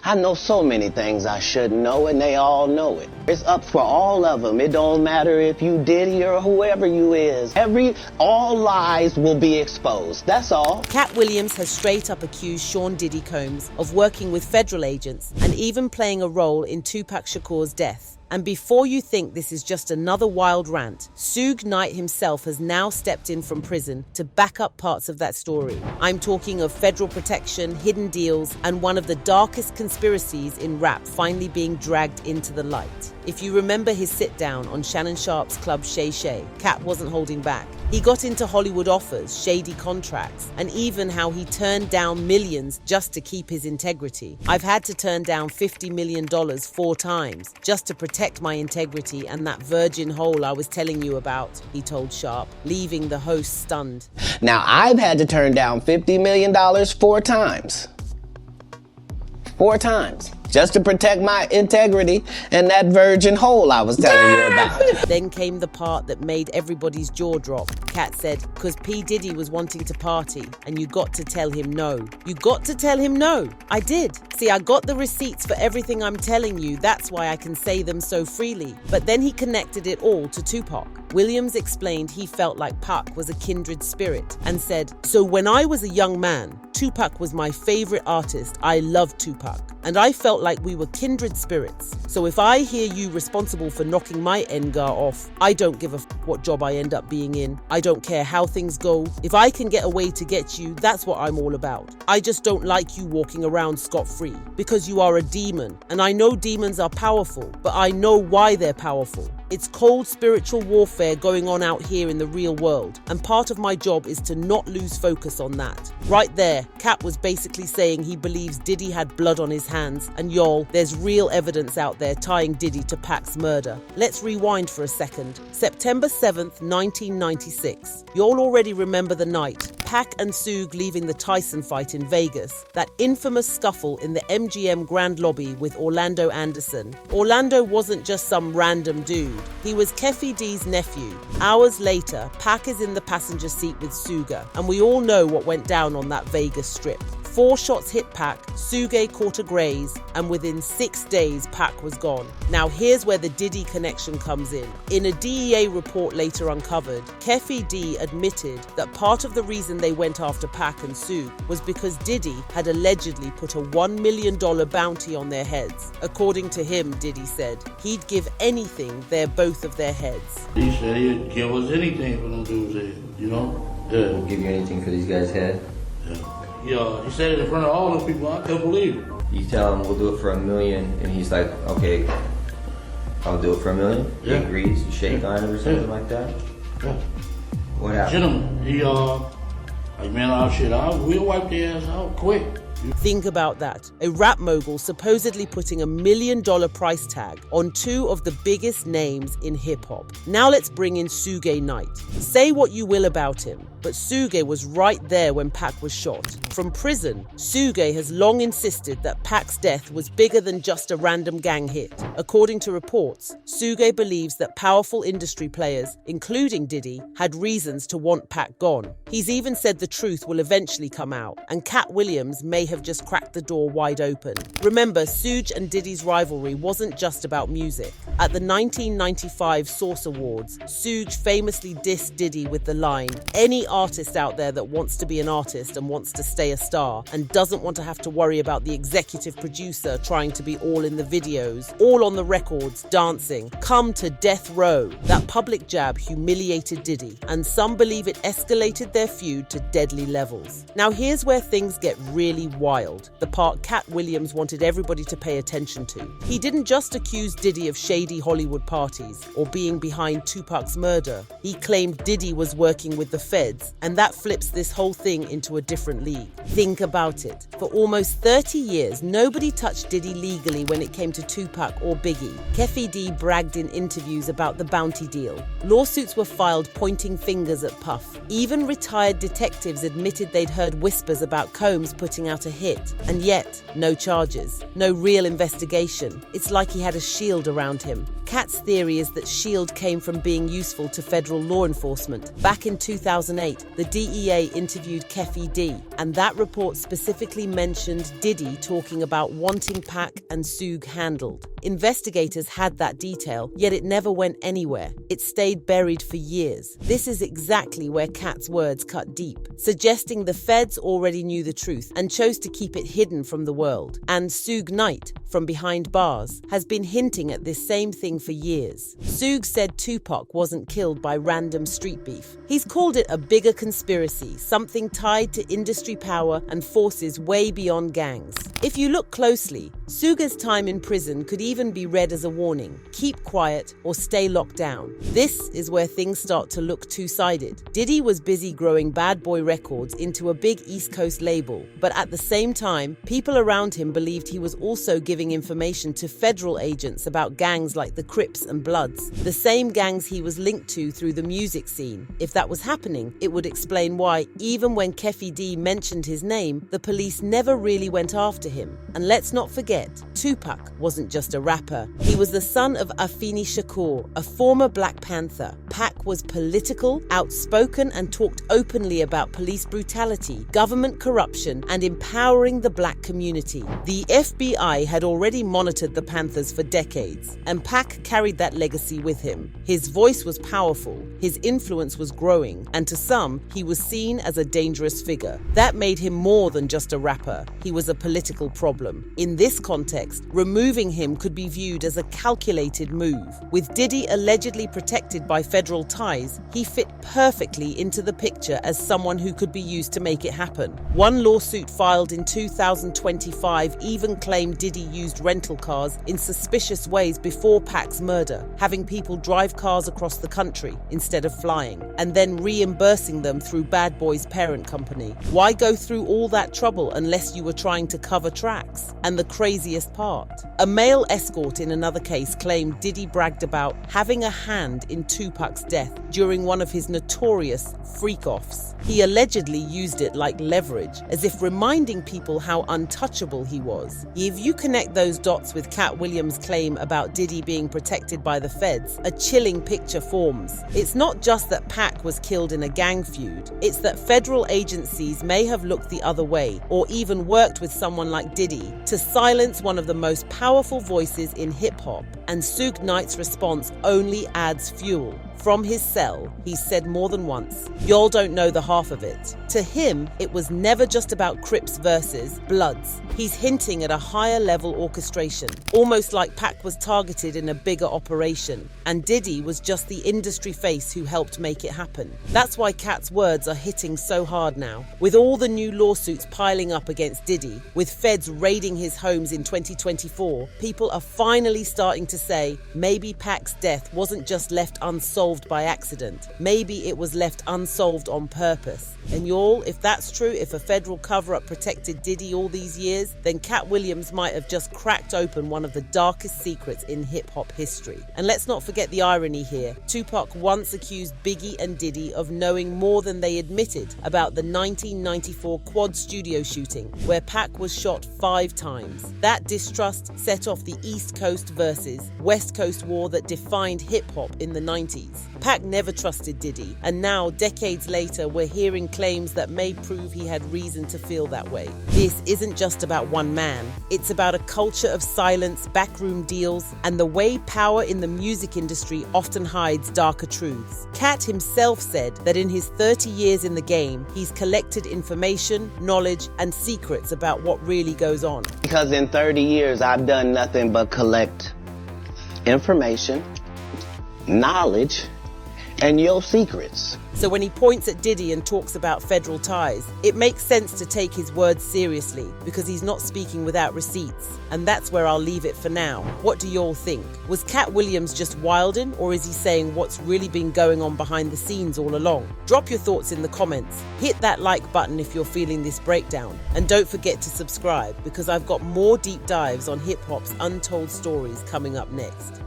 I know so many things I shouldn't know, and they all know it. It's up for all of them. It don't matter if you Diddy or whoever you is. All lies will be exposed. That's all. Katt Williams has straight up accused Sean Diddy Combs of working with federal agents and even playing a role in Tupac Shakur's death. And before you think this is just another wild rant, Suge Knight himself has now stepped in from prison to back up parts of that story. I'm talking of federal protection, hidden deals, and one of the darkest conspiracies in rap finally being dragged into the light. If you remember his sit-down on Shannon Sharpe's club Shay Shay, Katt wasn't holding back. He got into Hollywood offers, shady contracts, and even how he turned down millions just to keep his integrity. I've had to turn down $50 million 4 times just to protect my integrity and that virgin hole I was telling you about, he told Sharpe, leaving the host stunned. Now, I've had to turn down $50 million 4 times. 4 times. Just to protect my integrity and that virgin hole I was telling you about. Then came the part that made everybody's jaw drop. Katt said, because P. Diddy was wanting to party and you got to tell him no. You got to tell him no. I did. See, I got the receipts for everything I'm telling you. That's why I can say them so freely. But then he connected it all to Tupac. Williams explained he felt like Pac was a kindred spirit and said, so when I was a young man, Tupac was my favorite artist. I loved Tupac. And I felt like we were kindred spirits. So if I hear you responsible for knocking my Engar off, I don't give a what job I end up being in. I don't care how things go. If I can get a way to get you, that's what I'm all about. I just don't like you walking around scot-free because you are a demon. And I know demons are powerful, but I know why they're powerful. It's cold spiritual warfare going on out here in the real world, and part of my job is to not lose focus on that. Right there, Katt was basically saying he believes Diddy had blood on his hands, and y'all, there's real evidence out there tying Diddy to Pac's murder. Let's rewind for a second. September 7th, 1996. Y'all already remember the night. Pac and Suge leaving the Tyson fight in Vegas, that infamous scuffle in the MGM Grand Lobby with Orlando Anderson. Orlando wasn't just some random dude. He was Keffy D's nephew. Hours later, Pac is in the passenger seat with Suge, and we all know what went down on that Vegas strip. 4 shots hit Pac, Suge caught a graze, and within 6 days, Pac was gone. Now here's where the Diddy connection comes in. In a DEA report later uncovered, Keffy D admitted that part of the reason they went after Pac and Suge was because Diddy had allegedly put a $1 million bounty on their heads. According to him, Diddy said, he'd give anything they're both of their heads. He said he'd give us anything for them dudes' head, you know? Yeah. He'll give you anything for these guys' head? Yeah, he said it in front of all the people. I couldn't believe it. You tell him we'll do it for $1 million, and he's like, okay, I'll do it for $1 million. He agrees. You shake on it or something like that. Yeah. What happened? Gentleman, he like, man, we'll wipe their ass out quick. Think about that. A rap mogul supposedly putting $1 million price tag on 2 of the biggest names in hip-hop. Now let's bring in Suge Knight. Say what you will about him, but Suge was right there when Pac was shot. From prison, Suge has long insisted that Pac's death was bigger than just a random gang hit. According to reports, Suge believes that powerful industry players, including Diddy, had reasons to want Pac gone. He's even said the truth will eventually come out, and Katt Williams may have just cracked the door wide open. Remember, Suge and Diddy's rivalry wasn't just about music. At the 1995 Source Awards, Suge famously dissed Diddy with the line, any artist out there that wants to be an artist and wants to stay a star and doesn't want to have to worry about the executive producer trying to be all in the videos, all on the records, dancing, come to death row. That public jab humiliated Diddy, and some believe it escalated their feud to deadly levels. Now here's where things get really wild, the part Katt Williams wanted everybody to pay attention to. He didn't just accuse Diddy of shady Hollywood parties or being behind Tupac's murder. He claimed Diddy was working with the feds, and that flips this whole thing into a different league. Think about it. For almost 30 years, nobody touched Diddy legally when it came to Tupac or Biggie. Keffy D bragged in interviews about the bounty deal. Lawsuits were filed pointing fingers at Puff. Even retired detectives admitted they'd heard whispers about Combs putting out a hit, and yet, no charges, no real investigation. It's like he had a shield around him. Katt's theory is that SHIELD came from being useful to federal law enforcement. Back in 2008, the DEA interviewed Keffy D, and that report specifically mentioned Diddy talking about wanting Pac and Suge handled. Investigators had that detail, yet it never went anywhere. It stayed buried for years. This is exactly where Katt's words cut deep, suggesting the feds already knew the truth and chose to keep it hidden from the world. And Suge Knight, from behind bars, has been hinting at this same thing for years. Suge said Tupac wasn't killed by random street beef. He's called it a bigger conspiracy, something tied to industry power and forces way beyond gangs. If you look closely, Suge's time in prison could even be read as a warning: keep quiet or stay locked down. This is where things start to look two-sided. Diddy was busy growing Bad Boy Records into a big East Coast label, but at the same time, people around him believed he was also giving information to federal agents about gangs like the Crips and Bloods, the same gangs he was linked to through the music scene. If that was happening, it would explain why, even when Keffy D mentioned his name, the police never really went after him. And let's not forget, Tupac wasn't just a rapper. He was the son of Afeni Shakur, a former Black Panther. Pac was political, outspoken, and talked openly about police brutality, government corruption, and empowering the black community. The FBI had already monitored the Panthers for decades, and Pac carried that legacy with him. His voice was powerful, his influence was growing, and to some, he was seen as a dangerous figure. That made him more than just a rapper. He was a political problem. In this context, removing him could be viewed as a calculated move. With Diddy allegedly protected by federal ties, he fit perfectly into the picture as someone who could be used to make it happen. One lawsuit filed in 2025 even claimed Diddy used rental cars in suspicious ways before Pac's murder, having people drive cars across the country instead of flying, and then reimbursing them through Bad Boy's parent company. Why go through all that trouble unless you were trying to cover tracks? And the craziest part, a male escort in another case claimed Diddy bragged about having a hand in Tupac's death during one of his notorious freak-offs. He allegedly used it like leverage, as if reminding people how untouchable he was. If you connect those dots with Katt Williams' claim about Diddy being protected by the feds, a chilling picture forms. It's not just that Pac was killed in a gang feud, it's that federal agencies may have looked the other way, or even worked with someone like Diddy to silence one of the most powerful voices in hip-hop. And Suge Knight's response only adds fuel. From his cell, he said more than once, "Y'all don't know the half of it." To him, it was never just about Crips versus Bloods. He's hinting at a higher level orchestration, almost like Pac was targeted in a bigger operation, and Diddy was just the industry face who helped make it happen. That's why Katt's words are hitting so hard now. With all the new lawsuits piling up against Diddy, with feds raiding his homes in 2024, people are finally starting to say, maybe Pac's death wasn't just left unsolved by accident. Maybe it was left unsolved on purpose. And y'all, if that's true, if a federal cover-up protected Diddy all these years, then Katt Williams might have just cracked open one of the darkest secrets in hip-hop history. And let's not forget the irony here. Tupac once accused Biggie and Diddy of knowing more than they admitted about the 1994 Quad studio shooting, where Pac was shot 5 times. That distrust set off the East Coast versus West Coast war that defined hip-hop in the 90s. Pac never trusted Diddy, and now, decades later, we're hearing claims that may prove he had reason to feel that way. This isn't just about one man. It's about a culture of silence, backroom deals, and the way power in the music industry often hides darker truths. Katt himself said that in his 30 years in the game, he's collected information, knowledge, and secrets about what really goes on. Because in 30 years, I've done nothing but collect information, knowledge, and your secrets. So when he points at Diddy and talks about federal ties, it makes sense to take his words seriously because he's not speaking without receipts. And that's where I'll leave it for now. What do y'all think? Was Katt Williams just wildin', or is he saying what's really been going on behind the scenes all along? Drop your thoughts in the comments. Hit that like button if you're feeling this breakdown. And don't forget to subscribe because I've got more deep dives on hip-hop's untold stories coming up next.